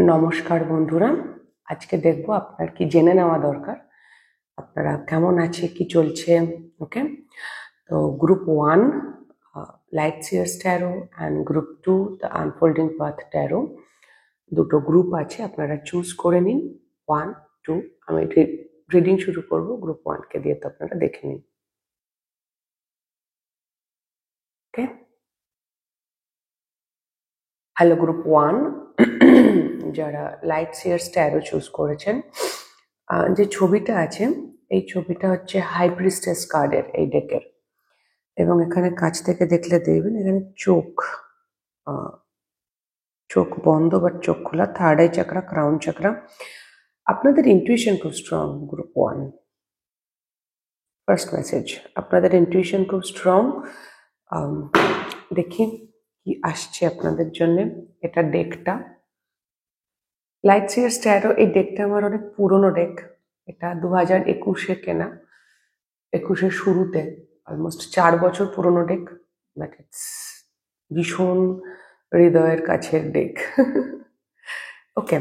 নমস্কার বন্ধুরা, আজকে দেখব আপনার কি জেনে নেওয়া দরকার, আপনারা কেমন আছে, কি চলছে। ওকে, তো group 1 light সিয়ার্স taro and group 2 the unfolding path taro, দুটো গ্রুপ আছে, আপনারা চুজ করে নিন 1, 2। আমি রিডিং শুরু করব গ্রুপ 1 কে দিয়ে, তো আপনারা দেখে নিন। ওকে, হ্যালো গ্রুপ 1, যারা লাইট সিয়ার্স ট্যারো চুজ করেছেন, যে ছবিটা আছে এই ছবিটা হচ্ছে হাই প্রিস্টেস কার্ডের এই ডেকের, এবং এখানে কাছ থেকে দেখলে দেখবেন এখানে চোখ বন্ধ বাট চোখ খোলা, থার্ড আই চাকরা, ক্রাউন চাকরা। আপনাদের ইনটুইশন খুব স্ট্রং গ্রুপ 1। ফার্স্ট মেসেজ, আপনাদের ইনটুইশন খুব স্ট্রং। দেখি কি আসছে আপনাদের জন্য। এটা ডেকটা লাইট সিয়ার্স ট্যারো, এই ডেকটা আমার অনেক পুরনো ডেক। এটা 2021-এ কেনা, 21-এর শুরুতে, অলমোস্ট 4 বছর পুরনো ডেক, বাট ইটস ভীষণ হৃদয়ের কাছের ডেক। ওকে,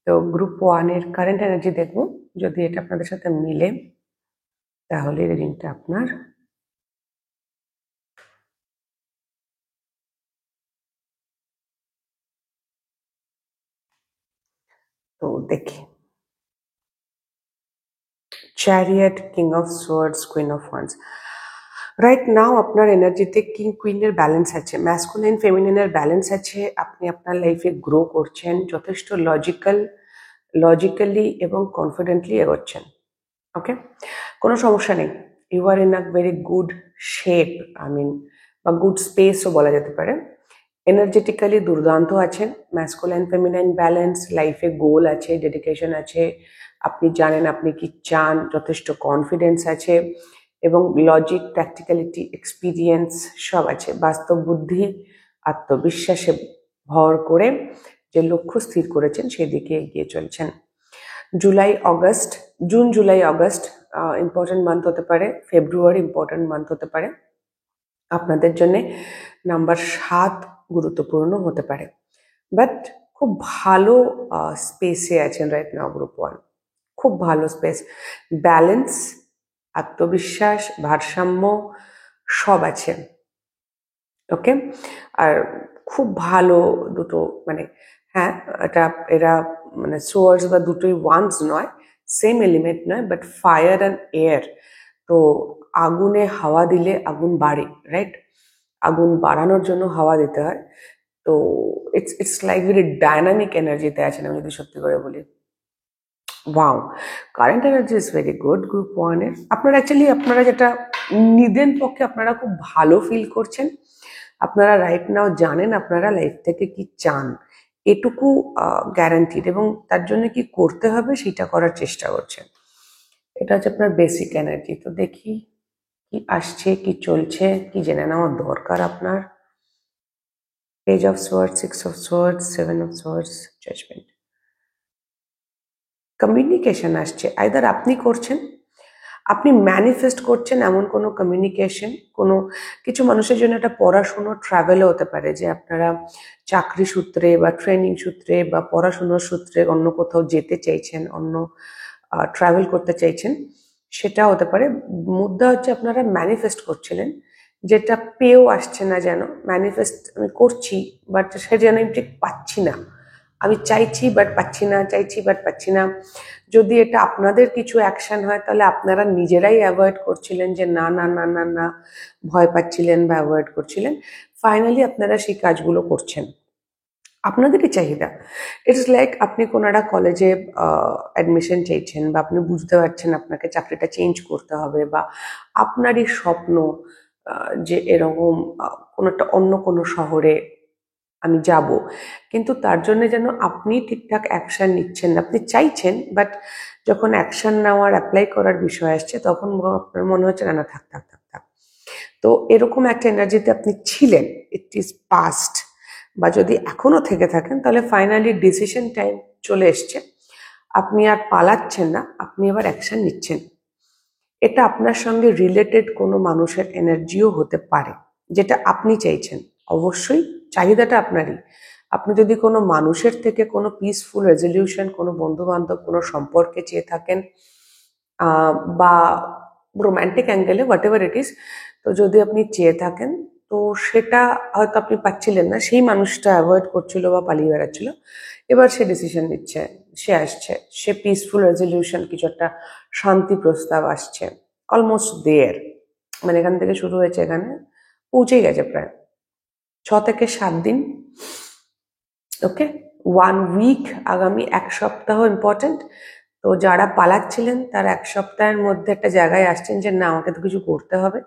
তো গ্রুপ 1-এর কারেন্ট এনার্জি দেখবো, যদি এটা আপনাদের সাথে মিলে তাহলে রিডিংটা আপনার। তো দেখি, chariot, king of swords, queen of wands. Right now আপনার এনার্জিতে কিং কুইনের ব্যালেন্স আছে, ম্যাসকুলাইন ফেমিনিনের ব্যালেন্স আছে। আপনি আপনার লাইফে গ্রো করছেন, যথেষ্ট লজিক্যালি এবং কনফিডেন্টলি এগোচ্ছেন। ওকে, কোনো সমস্যা নেই। You are in a very good shape, বা গুড স্পেসও বলা যেতে পারে। এনার্জেটিক্যালি দুর্দান্ত আছেন, ম্যাসকুলাইন ফেমিনাইন ব্যালেন্স, লাইফে গোল আছে, ডেডিকেশন আছে, আপনি জানেন আপনি কি চান, যথেষ্ট কনফিডেন্স আছে, এবং লজিক, প্র্যাকটিক্যালিটি, এক্সপিরিয়েন্স সব আছে। বাস্তব বুদ্ধি, আত্মবিশ্বাসে ভর করে যে লক্ষ্য স্থির করেছেন সেদিকে এগিয়ে চলছেন। June July August important month হতে পারে, ফেব্রুয়ারি ইম্পর্টেন্ট মান্থ হতে পারে, আপনাদের জন্য নাম্বার 7 গুরুত্বপূর্ণ হতে পারে। বাট খুব ভালো স্পেসে আছেন রাইট নাও গ্রুপ 1, খুব ভালো স্পেস, ব্যালেন্স, আত্মবিশ্বাস, ভারসাম্য সব আছে। ওকে, আর খুব ভালো দুটো, মানে হ্যাঁ, এরা মানে সোয়ার্ডস বা দুটোই ওয়ান্স নয়, সেম এলিমেন্ট নয়, বাট ফায়ার অ্যান্ড এয়ার। তো আগুনে হাওয়া দিলে আগুন বাড়ে, রাইট? আগুন বাড়ানোর জন্য হাওয়া দিতে হয়। তো ইটস লাইক ভেরি ডাইনামিক এনার্জিতে আছেন, আমি যদি সত্যি করে বলি। Wow, current energy is very good group 1-এর। আপনারা যেটা নিদেন পক্ষে আপনারা খুব ভালো ফিল করছেন, আপনারা রাইট নাও জানেন আপনারা লাইফ থেকে কি চান, এটুকু গ্যারান্টিড, এবং তার জন্য কি করতে হবে সেটা করার চেষ্টা করছেন। এটা হচ্ছে আপনার বেসিক এনার্জি। তো দেখি কি আসছে, কি চলছে, কি জেনে নেওয়া দরকার আপনার। Page of swords, 6 of swords, 7 of swords, judgment. Communication আসছে, আইদার আপনি করছেন, আপনি ম্যানিফেস্ট করছেন এমন কোনো কমিউনিকেশন। কিছু মানুষের জন্য এটা পড়াশুনো, ট্রাভেলও হতে পারে, যে আপনারা চাকরি সূত্রে বা ট্রেনিং সূত্রে বা পড়াশুনোর সূত্রে অন্য কোথাও যেতে চাইছেন, অন্য ট্রাভেল করতে চাইছেন, সেটা হতে পারে। মুদ্রা হচ্ছে আপনারা ম্যানিফেস্ট করছিলেন, যেটা পেয়েও আসছে না, যেন ম্যানিফেস্ট আমি করছি বাট সে যেন আমি ঠিক পাচ্ছি না, আমি চাইছি বাট পাচ্ছি না, চাইছি বাট পাচ্ছি না। যদি এটা আপনাদের কিছু অ্যাকশন হয়, তাহলে আপনারা নিজেরাই অ্যাভয়েড করছিলেন, যে না না না না না, ভয় পাচ্ছিলেন বা অ্যাভয়েড করছিলেন। ফাইনালি আপনারা সেই কাজগুলো করছেন, আপনাদেরই চাহিদা। ইটস লাইক আপনি কোনো একটা কলেজে অ্যাডমিশন চাইছেন, বা আপনি বুঝতে পারছেন আপনাকে চাকরিটা চেঞ্জ করতে হবে, বা আপনারই স্বপ্ন যে এরকম কোনো একটা অন্য কোনো শহরে আমি যাব, কিন্তু তার জন্য যেন আপনি ঠিকঠাক অ্যাকশন নিচ্ছেন না। আপনি চাইছেন, বাট যখন অ্যাকশন নেওয়ার, অ্যাপ্লাই করার বিষয় আসছে, তখন আপনার মনে হচ্ছে না না, থাক থাক থাক থাক। তো এরকম একটা এনার্জিতে আপনি ছিলেন, ইট ইজ পাস্ট, বা যদি এখনো থেকে থাকেন, তাহলে ফাইনালি ডিসিশন টাইম চলে এসছে। আপনি আর পালাচ্ছেন না, আপনি এবার অ্যাকশন নিচ্ছেন। এটা আপনার সঙ্গে রিলেটেড কোনো মানুষের এনার্জিও হতে পারে, যেটা আপনি চাইছেন। অবশ্যই চাহিদাটা আপনারই, আপনি যদি কোনো মানুষের থেকে কোনো পিসফুল রেজলিউশন, কোনো বন্ধু বান্ধব, কোনো সম্পর্কে চেয়ে থাকেন, বা রোম্যান্টিক অ্যাঙ্গেলে হোয়াট এভার ইট ইজ, তো যদি আপনি চেয়ে থাকেন, তো সেটা হয়তো আপনি পাচ্ছিলেন না, সেই মানুষটা অ্যাভয়েড করছিল বা পালিয়ে বেড়াচ্ছিল, এবার সে ডিসিশন নিচ্ছে, সে আসছে, সে পিসফুল রেজলিউশন, কিছু একটা শান্তি প্রস্তাব আসছে, অলমোস্ট দেয়ার, মানে এখান থেকে শুরু হয়েছে, এখানে পৌঁছেই গেছে প্রায় 6 থেকে 7 দিন। ওকে, 1 উইক, আগামী 1 সপ্তাহ ইম্পর্টেন্ট। তো যারা পালাচ্ছিলেন তারা 1 সপ্তাহের মধ্যে একটা জায়গায় আসছেন যে না, আমাকে তো কিছু করতে হবে।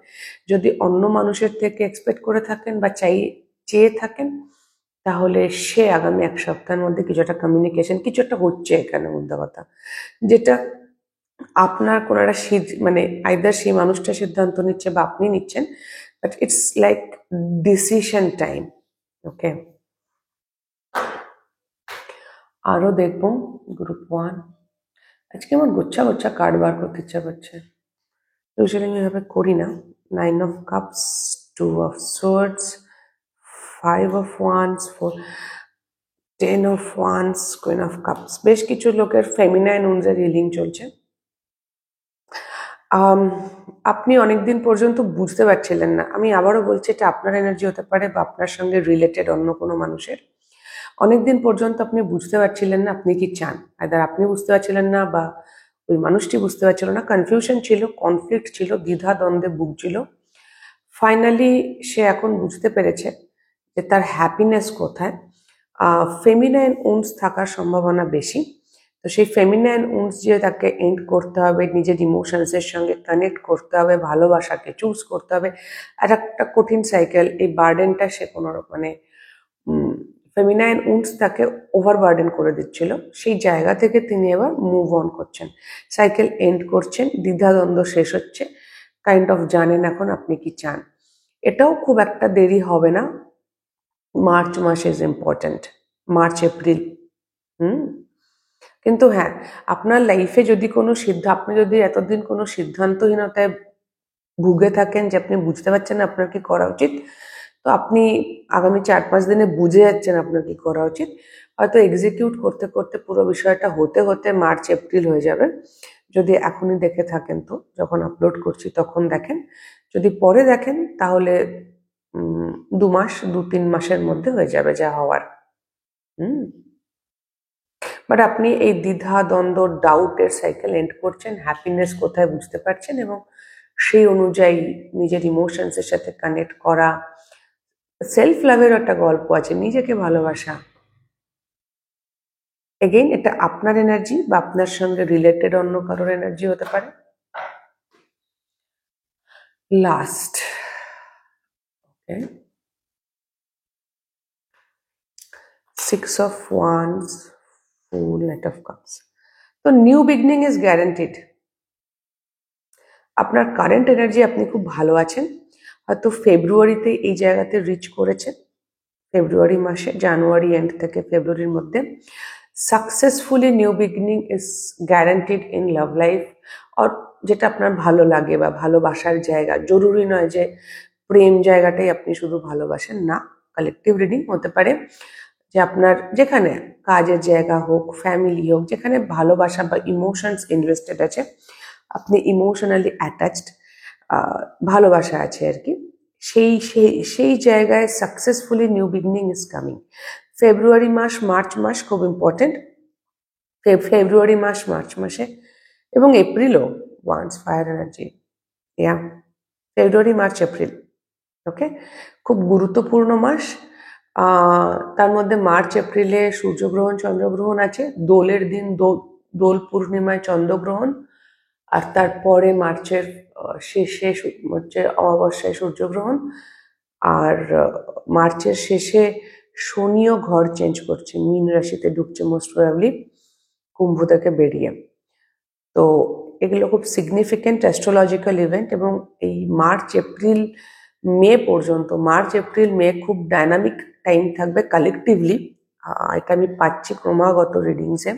যদি অন্য মানুষের থেকে এক্সপেক্ট করে থাকেন বা চেয়ে থাকেন, তাহলে সে আগামী 1 সপ্তাহের মধ্যে কিছু একটা কমিউনিকেশন, কিছু একটা হচ্ছে এখানে মুদ্রা কথা, যেটা আপনার কোনো একটা মানে আইদার সেই মানুষটা সিদ্ধান্ত নিচ্ছে বা আপনি নিচ্ছেন, but it's like decision time. Okay, আরো দেখবো গ্রুপ 1। আজকে আমার গোচ্ছা গোচ্ছা কার্ড বার করতে ইচ্ছা করছে, ইউজুয়ালি আমি এভাবে করি না। 9 of cups, 2 of swords, 5 of wands, 10 of wands, queen of cups. বেশ কিছু লোকের ফেমিনাইন উন্সের হিলিং চলছে। আপনি অনেকদিন পর্যন্ত বুঝতে পারছিলেন না, আমি আবারও বলছি, এটা আপনার এনার্জি হতে পারে বা আপনার সঙ্গে রিলেটেড অন্য কোনো মানুষের। অনেকদিন পর্যন্ত আপনি বুঝতে পারছিলেন না আপনি কি চান, আইদার আপনি বুঝতে পারছিলেন না বা ওই মানুষটি বুঝতে পারছিল না, কনফিউশন ছিল, কনফ্লিক্ট ছিল, দ্বিধা দ্বন্দ্বে ভুগছিল। ফাইনালি সে এখন বুঝতে পেরেছে যে তার হ্যাপিনেস কোথায়। ফেমিনাইন উন্স থাকার সম্ভাবনা বেশি। তো সেই ফেমিনাইন উন্স যে তাকে এন্ড করতে হবে, নিজের ইমোশনসের সঙ্গে কানেক্ট করতে হবে, ভালোবাসাকে চুজ করতে হবে, আর একটা কঠিন সাইকেল। এই বার্ডেনটা সে কোনো মানে ফেমিনাইন উন্স তাকে ওভারবার্ডেন করে দিচ্ছিল, সেই জায়গা থেকে তিনি এবার মুভ অন করছেন, সাইকেল এন্ড করছেন, দ্বিধাদ্বন্দ্ব শেষ হচ্ছে, কাইন্ড অফ জানেন এখন আপনি কি চান। এটাও খুব একটা দেরি হবে না, মার্চ মাস ইজ ইম্পর্ট্যান্ট, মার্চ এপ্রিল। কিন্তু হ্যাঁ, আপনার লাইফে যদি কোনো আপনি যদি এতদিন কোনো সিদ্ধান্তহীনতায় ভুগে থাকেন যে আপনি বুঝতে পারছেন না আপনার কি করা উচিত, তো আপনি আগামী 4-5 দিনে বুঝে যাচ্ছেন আপনার কি করা উচিত। হয়তো এক্সিকিউট করতে করতে পুরো বিষয়টা হতে হতে মার্চ এপ্রিল হয়ে যাবে। যদি এখনই দেখে থাকেন তো যখন আপলোড করছি তখন দেখেন, যদি পরে দেখেন তাহলে 2 মাস 2-3 মাসের মধ্যে হয়ে যাবে যা হওয়ার। বাট আপনি এই দ্বিধা দ্বন্দ্ব ডাউটের সাইকেল এন্ড করছেন, হ্যাপিনেস কোথায় বুঝতে পারছেন, এবং সেই অনুযায়ী নিজের ইমোশনসের সাথে কানেক্ট করা, সেলফ লাভের একটা গল্প আছে, নিজেকে ভালোবাসা। এগেইন এটা আপনার এনার্জি বা আপনার সঙ্গে রিলেটেড অন্য কারোর এনার্জি হতে পারে। Last, okay, 6 of wands, full, night of cups. তো নিউ বিগনিং ইজ গ্যারান্টিড। আপনার কারেন্ট এনার্জি, আপনি খুব ভালো আছেন, হয়তো ফেব্রুয়ারিতে এই জায়গাতে রিচ করেছেন, ফেব্রুয়ারি মাসে, জানুয়ারি এন্ড থেকে ফেব্রুয়ারির মধ্যে successfully new beginning is guaranteed in love life. আর যেটা আপনার ভালো লাগে বা ভালোবাসার জায়গা, জরুরি নয় যে প্রেম জায়গাটাই আপনি শুধু ভালোবাসেন, না, কালেকটিভ রিডিং হতে পারে যে আপনার যেখানে কাজের জায়গা হোক, ফ্যামিলি হোক, যেখানে ভালোবাসা বা ইমোশনস ইনভেস্টেড আছে, আপনি ইমোশনালি অ্যাটাচড, ভালোবাসা আছে আর কি, সেই সেই সেই জায়গায় successfully new beginning is coming. ফেব্রুয়ারি মাস, মার্চ মাস খুব ইম্পর্টেন্ট। ফেব্রুয়ারি মাস, মার্চ মাসে, এবং এপ্রিলও, once fire energy, yeah, February, March, April, okay, খুব গুরুত্বপূর্ণ মাস। তার মধ্যে মার্চ এপ্রিলে সূর্যগ্রহণ চন্দ্রগ্রহণ আছে, দোলের দিন, দোল পূর্ণিমায় চন্দ্রগ্রহণ, আর তারপরে মার্চের শেষে হচ্ছে অমাবস্যায় সূর্যগ্রহণ, আর মার্চের শেষে শনিও ঘর চেঞ্জ করছে, মীন রাশিতে ঢুকছে মোস্ট প্রবাবলি, কুম্ভ থেকে বেরিয়ে। তো এগুলো খুব সিগনিফিক্যান্ট অ্যাস্ট্রোলজিক্যাল ইভেন্ট, এবং এই মার্চ এপ্রিল মে পর্যন্ত, মার্চ এপ্রিল মে খুব ডাইনামিক টাইম থাকবে কালেকটিভলি, এটা আমি পাচ্ছি ক্রমাগত রিডিংসে,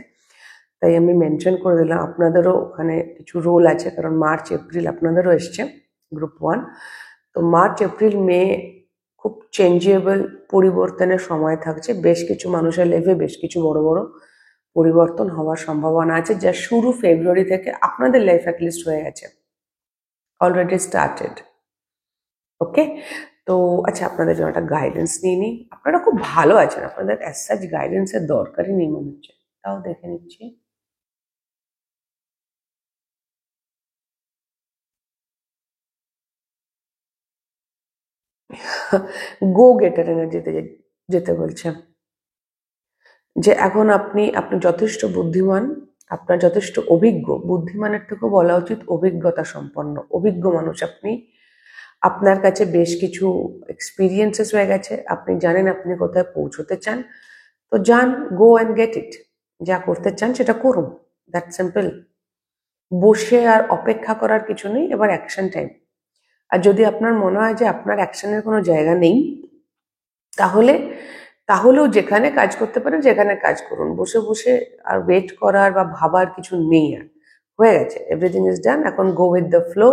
তাই আমি মেনশন করে দিলাম। আপনাদেরও ওখানে কিছু রোল আছে, কারণ মার্চ এপ্রিল আপনাদেরও এসছে গ্রুপ 1। তো মার্চ এপ্রিল মে খুব চেঞ্জেবল পরিবর্তনের সময় থাকছে। বেশ কিছু মানুষের লাইফে বেশ কিছু বড় বড় পরিবর্তন হওয়ার সম্ভাবনা আছে, যা শুরু ফেব্রুয়ারি থেকে আপনাদের লাইফ অ্যাটলিস্ট হয়ে গেছে, অলরেডি স্টার্টেড। ওকে, তো আচ্ছা, আপনাদের জন্য একটা গাইডেন্স নিয়ে নিই। আপনারা খুব ভালো আছেন, আপনাদের অ্যাজ সাচ গাইডেন্সের দরকারই নেই মনে হচ্ছে, তাও দেখে নিচ্ছি। গো গেটার এনার্জিতে যেতে বলছে যে এখন আপনি আপনি যথেষ্ট বুদ্ধিমান, আপনার যথেষ্ট অভিজ্ঞ, বুদ্ধিমানের থেকেও বলা উচিত অভিজ্ঞতা সম্পন্ন, অভিজ্ঞ মানুষ আপনি। আপনার কাছে বেশ কিছু এক্সপিরিয়েন্সেস হয়ে গেছে, আপনি জানেন আপনি কোথায় পৌঁছতে চান, তো যান, গো অ্যান্ড গেট ইট। যা করতে চান সেটা করুন, দ্যাট সিম্পল। বসে আর অপেক্ষা করার কিছু নেই, এবার অ্যাকশন টাইম। আর যদি আপনার মনে হয় যে আপনার অ্যাকশনের কোনো জায়গা নেই, তাহলে তাহলেও যেখানে কাজ করতে পারেন যেখানে কাজ করুন, বসে বসে আর ওয়েট করার বা ভাবার কিছু নেই। আর হয়ে গেছে, এভরিথিং ইজ ডান, এখন গো উইথ দ্য ফ্লো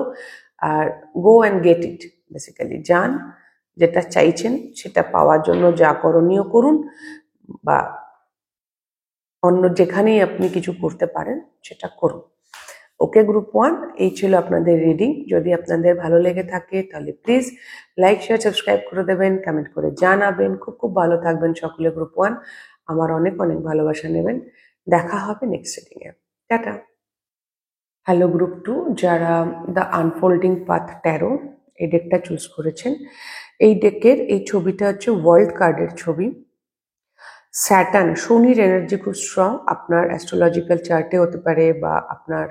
আর go and get it. Basically যান, যেটা চাইছেন সেটা পাওয়ার জন্য যা করণীয় করুন, বা অন্য যেখানেই আপনি কিছু করতে পারেন সেটা করুন। ওকে গ্রুপ 1, এই ছিল আপনাদের রিডিং। যদি আপনাদের ভালো লেগে থাকে তাহলে প্লিজ লাইক শেয়ার সাবস্ক্রাইব করে দেবেন, কমেন্ট করে জানাবেন। খুব খুব ভালো থাকবেন সকলে গ্রুপ 1, আমার অনেক অনেক ভালোবাসা নেবেন। দেখা হবে নেক্সট রিডিংয়ে। টাটা। হ্যালো গ্রুপ 2, যারা দ্য আনফোল্ডিং পাথ ট্যারো এই ডেকটা চুজ করেছেন, এই ডেকের এই ছবিটা হচ্ছে ওয়ার্ল্ড কার্ডের ছবি। স্যাটার্ন, শনির এনার্জি খুব স্ট্রং, আপনার অ্যাস্ট্রোলজিক্যাল চার্টে হতে পারে বা আপনার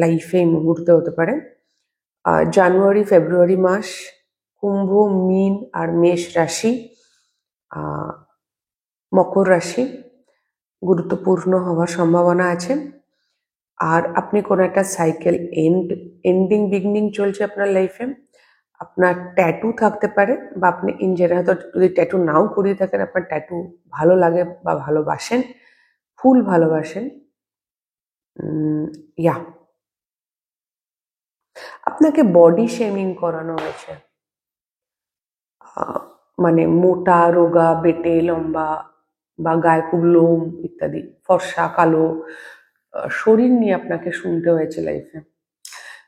লাইফে এই মুহূর্তে হতে পারে। জানুয়ারি ফেব্রুয়ারি মাস, কুম্ভ, মীন আর মেষ রাশি, মকর রাশি গুরুত্বপূর্ণ হওয়ার সম্ভাবনা আছে। আর আপনি কোনো একটা সাইকেল এন্ডিং বিগিনিং চলছে আপনার লাইফে। আপনার ট্যাটু থাকতে পারে, বা আপনি ইন জেনারেল হয়তো যদি ট্যাটু নাও করিয়ে থাকেন, আপনার ট্যাটু ভালো লাগে বা ভালোবাসেন, ফুল ভালোবাসেন। ইয়া, আপনাকে বডি শেমিং করানো হয়েছে, মানে মোটা রোগা বেটে লম্বা বা গায়ে খুব লোম ইত্যাদি, ফর্সা কালো শরীর নিয়ে আপনাকে শুনতে হয়েছে লাইফে।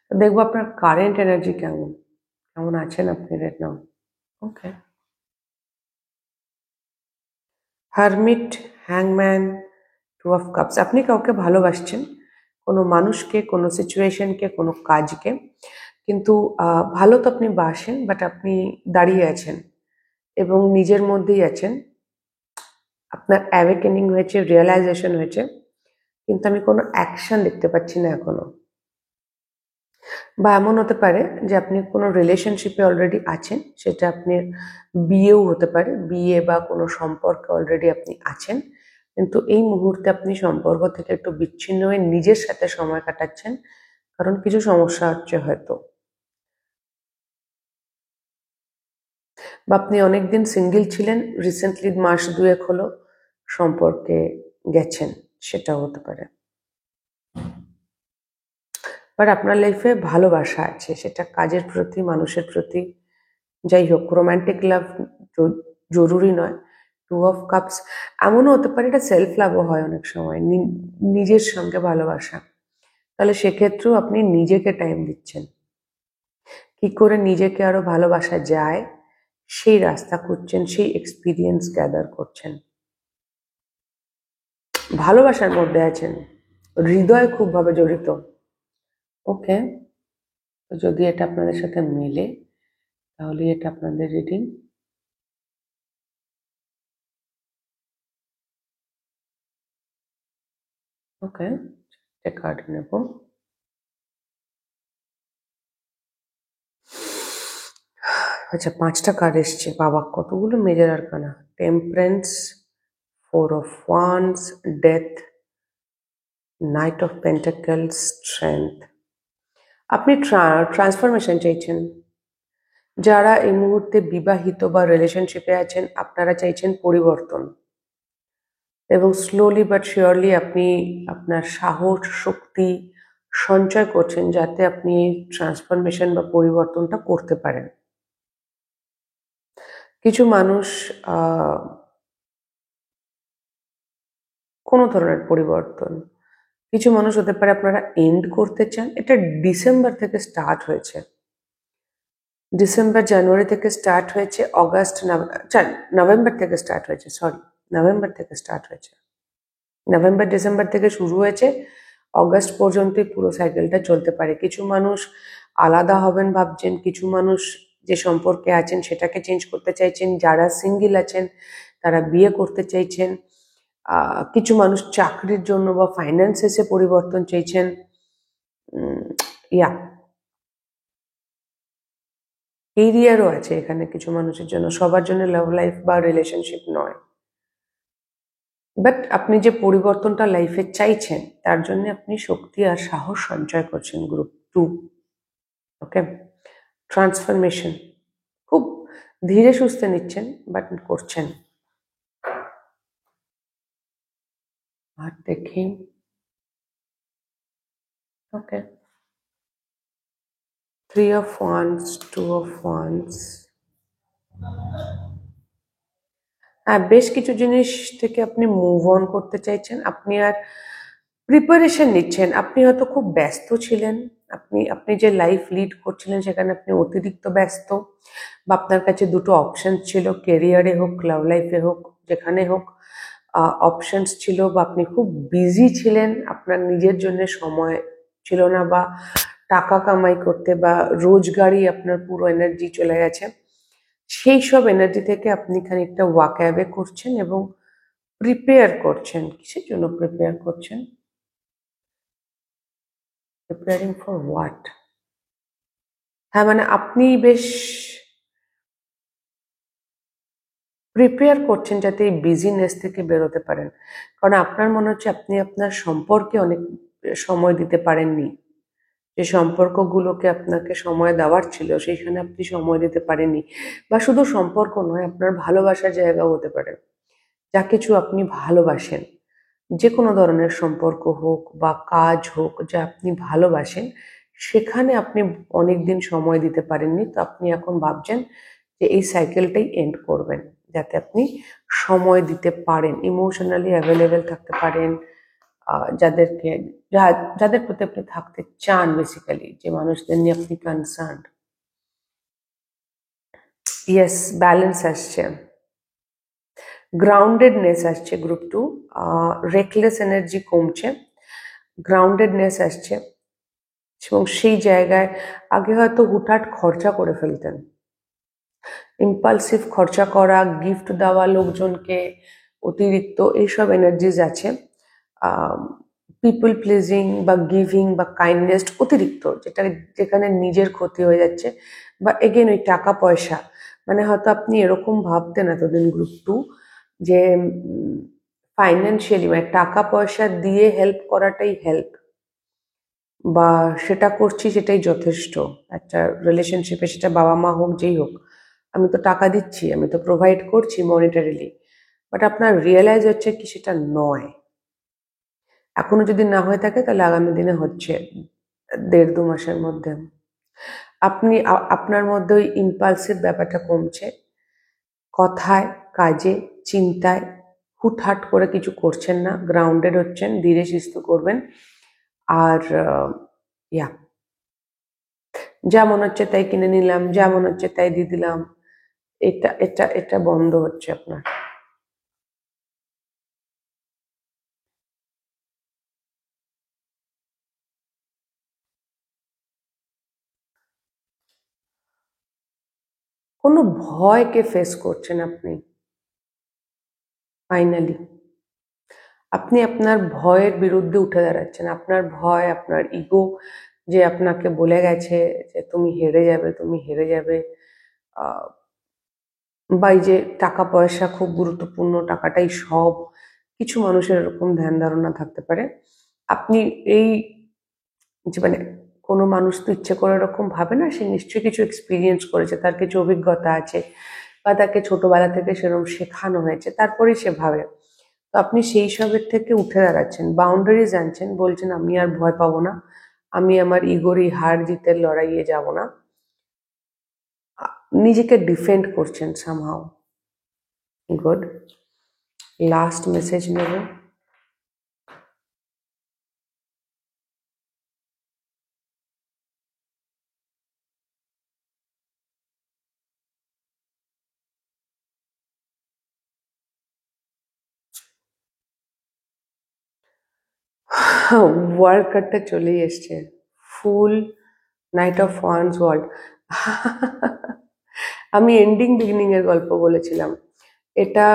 তো দেখবো আপনার কারেন্ট এনার্জি কেমন, কেমন আছেন আপনি রাইট নাও। ওকে, হারমিট, হ্যাংম্যান, 2 of Cups। আপনি কাউকে ভালোবাসছেন, কোনো মানুষকে, কোনো সিচুয়েশনকে, কোনো কাজকে, কিন্তু ভালো তো আপনি বাসেন, বাট আপনি দাঁড়িয়ে আছেন এবং নিজের মধ্যেই আছেন। আপনার অ্যাওয়েকেনিং হয়েছে, রিয়েলাইজেশন হয়েছে, কিন্তু আমি কোনো অ্যাকশন দেখতে পাচ্ছি না এখনো। বা এমন হতে পারে যে আপনি কোনো রিলেশনশিপে অলরেডি আছেন, সেটা আপনার বিয়েও হতে পারে, বিয়ে বা কোনো সম্পর্কে অলরেডি আপনি আছেন, কিন্তু এই মুহূর্তে আপনি সম্পর্ক থেকে একটু বিচ্ছিন্ন হয়ে নিজের সাথে সময় কাটাচ্ছেন, কারণ কিছু সমস্যা হচ্ছে হয়তো। বা আপনি অনেকদিন সিঙ্গেল ছিলেন, রিসেন্টলি মাস 2 হলো সম্পর্কে গেছেন, সেটাও হতে পারে। বাট আপনার লাইফে ভালোবাসা আছে, সেটা কাজের প্রতি, মানুষের প্রতি, যাই হোক। রোম্যান্টিক লাভ জরুরি নয়। 2 of Cups এমনও হতে পারে এটা সেলফ লাভও হয় অনেক সময়, নিজের সঙ্গে ভালোবাসা। তাহলে সেক্ষেত্রেও আপনি নিজেকে টাইম দিচ্ছেন, কি করে নিজেকে আরো ভালোবাসা যায় সেই রাস্তা খুঁজছেন, সেই এক্সপিরিয়েন্স গ্যাদার করছেন, ভালোবাসার মধ্যে আছেন, হৃদয় খুব ভাবে জড়িত। ওকে, তো যদি এটা আপনাদের সাথে মেলে তাহলে এটা আপনাদের রিডিং। ওকে, একটা কার্ড নেব। আচ্ছা, 5টা কার্ড এসছে, বাবা কতগুলো major arcana. Temperance, 4 of Wands, death, night of pentacles, strength. আপনি ট্রান্সফরমেশন চাইছেন। যারা এই মুহূর্তে বিবাহিত বা রিলেশনশিপে আছেন, আপনারা চাইছেন পরিবর্তন, এবং স্লোলি বাট শিওরলি আপনি আপনার সাহস শক্তি সঞ্চয় করছেন যাতে আপনি এই ট্রান্সফরমেশন বা পরিবর্তনটা করতে পারেন। কিছু মানুষ কোনো ধরনের পরিবর্তন, কিছু মানুষ হতে পারে আপনারা এন্ড করতে চান। এটা ডিসেম্বর থেকে স্টার্ট হয়েছে, ডিসেম্বর জানুয়ারি থেকে স্টার্ট হয়েছে, অগাস্ট নভেম্বর থেকে স্টার্ট হয়েছে, সরি নভেম্বর থেকে স্টার্ট হয়েছে, নভেম্বর ডিসেম্বর থেকে শুরু হয়েছে, অগাস্ট পর্যন্তই পুরো সাইকেলটা চলতে পারে। কিছু মানুষ আলাদা হবেন ভাবছেন, কিছু মানুষ যে সম্পর্কে আছেন সেটাকে চেঞ্জ করতে চাইছেন, যারা সিঙ্গেল আছেন তারা বিয়ে করতে চাইছেন, কিছু মানুষ চাকরির জন্য বা ফাইন্যান্সেসে পরিবর্তন চাইছেন। ইয়া কেরিয়ারও আছে এখানে কিছু মানুষের জন্য, সবার জন্য লাভ লাইফ বা রিলেশনশিপ নয়। বাট আপনি যে পরিবর্তনটা লাইফে চাইছেন তার জন্য আপনি শক্তি আর সাহস সঞ্চয় করছেন। গ্রুপ 2, ওকে, ট্রান্সফরমেশন খুব ধীরে সুস্থে নিচ্ছেন বাট করছেন। আর দেখি, ওকে, 3 of Wands, 2 of Wands। হ্যাঁ, বেশ কিছু জিনিস থেকে আপনি মুভ অন করতে চাইছেন, আপনি আর প্রিপারেশন নিচ্ছেন। আপনি হয়তো খুব ব্যস্ত ছিলেন, আপনি যে লাইফ লিড করছিলেন সেখানে আপনি অতিরিক্ত ব্যস্ত, বা আপনার কাছে দুটো অপশনস ছিল, কেরিয়ারে হোক লাভ লাইফে হোক যেখানে হোক অপশনস ছিল, বা আপনি খুব বিজি ছিলেন, আপনার নিজের জন্য সময় ছিল না, বা টাকা কামাই করতে বা রোজগারই আপনার পুরো এনার্জি চলে গেছে। সেই সব এনার্জি থেকে আপনি খানিকটা ওয়াক অ্যাওয়ে করছেন এবং প্রিপেয়ার করছেন। কিসের জন্য প্রিপেয়ার করছেন? Preparing for what? হ্যাঁ, মানে আপনি বেশ প্রিপেয়ার করছেন যাতে এই বিজিনেস থেকে বেরোতে পারেন। কারণ আপনার মনে হচ্ছে আপনি আপনার সম্পর্কে অনেক সময় দিতে পারেননি, যে সম্পর্কগুলোকে আপনাকে সময় দেওয়ার ছিল সেইখানে আপনি সময় দিতে পারেননি। বা শুধু সম্পর্ক নয়, আপনার ভালোবাসার জায়গাও হতে পারে। যা কিছু আপনি ভালোবাসেন, যে কোনো ধরনের সম্পর্ক হোক বা কাজ হোক, যা আপনি ভালোবাসেন সেখানে আপনি অনেকদিন সময় দিতে পারেননি। তো আপনি এখন ভাবছেন যে এই সাইকেলটাই এন্ড করবেন, যাতে আপনি সময় দিতে পারেন, ইমোশনালি অ্যাভেলেবেল থাকতে পারেন, যাদেরকে যাদের প্রতি আপনি থাকতে চান, বেসিক্যালি যে মানুষদের নিয়ে আপনি কনসার্ন। ইয়েস, ব্যালেন্স আসছে, গ্রাউন্ডেডনেস আসছে গ্রুপ 2, রেকলেস এনার্জি কমছে, গ্রাউন্ডেডনেস আসছে। এবং সেই জায়গায় আগে হয়তো হুটহাট খরচা করে ফেলতেন, ইম্পালসিভ খরচা করা, গিফট দেওয়া লোকজনকে অতিরিক্ত, এইসব এনার্জিজ আছে। পিপল প্লিজিং বা গিভিং বা কাইন্ডনেস অতিরিক্ত, যেখানে নিজের ক্ষতি হয়ে যাচ্ছে। বা এগেন ওই টাকা পয়সা, মানে হয়তো আপনি এরকম ভাবতেন এতদিন গ্রুপ 2 যে ফাইন্যান্সিয়ালি মানে টাকা পয়সা দিয়ে হেল্প করাটাই হেল্প, বা সেটা করছি সেটাই যথেষ্ট একটা রিলেশনশিপে, সেটা বাবা মা হোক যেই হোক, আমি তো টাকা দিচ্ছি, আমি তো প্রোভাইড করছি মনিটারিলি। বাট আপনার রিয়েলাইজ হচ্ছে কি সেটা নয়। এখনো যদি না হয়ে থাকে তাহলে আগামী দিনে হচ্ছে, 1.5-2 মাসের মধ্যে আপনি আপনার মধ্যে ওই ইম্পালসিভ ব্যাপারটা কমছে, কথায় কাজে চিন্তায় হুটহাট করে কিছু করছেন না, গ্রাউন্ডেড হচ্ছেন, ধীরে সুস্থে করবেন। আর ইয়া যা মনে হচ্ছে তাই কিনে নিলাম, যা মনে হচ্ছে তাই দিয়ে দিলাম, এটা এটা এটা বন্ধ হচ্ছে আপনার। কোনো ভয়কে ফেস করছেন আপনি, ফাইনালি আপনি আপনার ভয়ের বিরুদ্ধে উঠে দাঁড়াচ্ছেন। আপনার ভয়, আপনার ইগো যে আপনাকে বলে গেছে যে তুমি হেরে যাবে, তুমি হেরে যাবে, বা এই যে টাকা পয়সা খুব গুরুত্বপূর্ণ, টাকাটাই সব, কিছু মানুষের এরকম ধ্যান ধারণা থাকতে পারে। আপনি এই যে মানে কোনো মানুষ তো ইচ্ছে করে এরকম ভাবে না, সে নিশ্চয়ই কিছু এক্সপিরিয়েন্স করেছে, তার কিছু অভিজ্ঞতা আছে, বা তাকে ছোটবেলা থেকে সেরকম শেখানো হয়েছে, তারপরেই সে ভাবে। তো আপনি সেই সবের থেকে উঠে দাঁড়াচ্ছেন, বাউন্ডারিজ আনছেন, বলছেন আমি আর ভয় পাবো না, আমি আমার ইগোর এই হার জিতের লড়াইয়ে যাব না, নিজেকে ডিফেন্ড করছেন সামহাও। গুড। লাস্ট মেসেজ নেব। ওয়ার্ল্ড কার্ডটা চলেই এসছে, ফুল, নাইট অফ ওয়ান্স, ওয়ার্ল্ড। আমি এন্ডিং বিগিনিং এর গল্প বলেছিলাম। এটা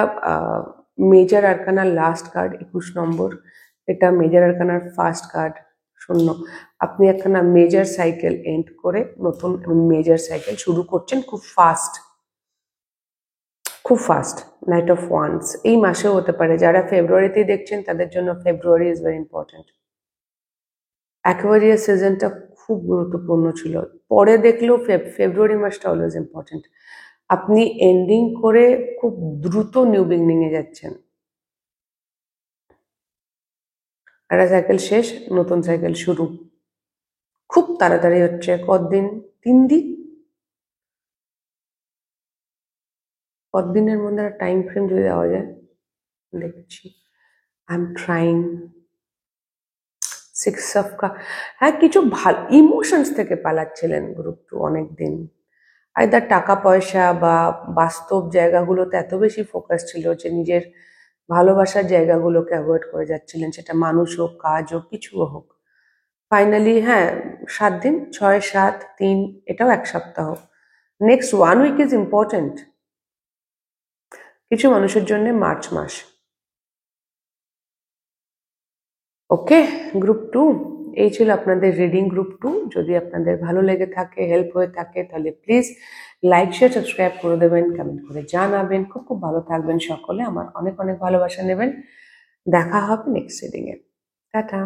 মেজর আরকানার লাস্ট কার্ড 21 নম্বর। এটা মেজর আরকানার ফার্স্ট কার্ড 0। আপনি একখানা মেজর সাইকেল এন্ড করে নতুন মেজর সাইকেল শুরু করছেন, খুব ফাস্ট, খুব ফাস্ট। নাইট অফ ওয়ান্স এই মাসেও হতে পারে। যারা ফেব্রুয়ারিতেই দেখছেন তাদের জন্য February is very important. Aquarius সিজনটা খুব গুরুত্বপূর্ণ ছিল। পরে দেখলেও ফেব্রুয়ারি মাসটা অলওয়েজ ইম্পর্টেন্ট। আপনি এন্ডিং করে খুব দ্রুত নিউ বিগিনিং এ যাচ্ছেন। একটা সাইকেল শেষ, নতুন সাইকেল শুরু, খুব তাড়াতাড়ি হচ্ছে। কতদিন? 3 দিন। কতদিনের মধ্যে একটা টাইম ফ্রেম যদি দেওয়া যায়, দেখছি। I am trying. 6 অফ হ্যাঁ, কিছু ভালো ইমোশনস থেকে পালাচ্ছিলেন গ্রুপ 2 অনেকদিন। আইদার টাকা পয়সা বা বাস্তব জায়গাগুলোতে এত বেশি ফোকাস ছিল যে নিজের ভালোবাসার জায়গাগুলোকে অ্যাভয়েড করে যাচ্ছিলেন, সেটা মানুষ হোক, কাজ হোক, কিছুও হোক। ফাইনালি হ্যাঁ, 7 দিন, 6, 7, 3, এটাও 1 সপ্তাহ। নেক্সট 1 উইক ইজ ইম্পর্টেন্ট কিছু মানুষের জন্য, মার্চ মাস। ওকে, গ্রুপ 2 এই ছিল আপনাদের রিডিং গ্রুপ 2। যদি আপনাদের ভালো লেগে থাকে, হেল্প হয়ে থাকে, তাহলে প্লিজ লাইক, শেয়ার, সাবস্ক্রাইব করে দেবেন, কমেন্ট করে জানাবেন। খুব খুব ভালো থাকবেন সকলে, আমার অনেক অনেক ভালোবাসা নেবেন। দেখা হবে নেক্সট রিডিং এ। টাটা।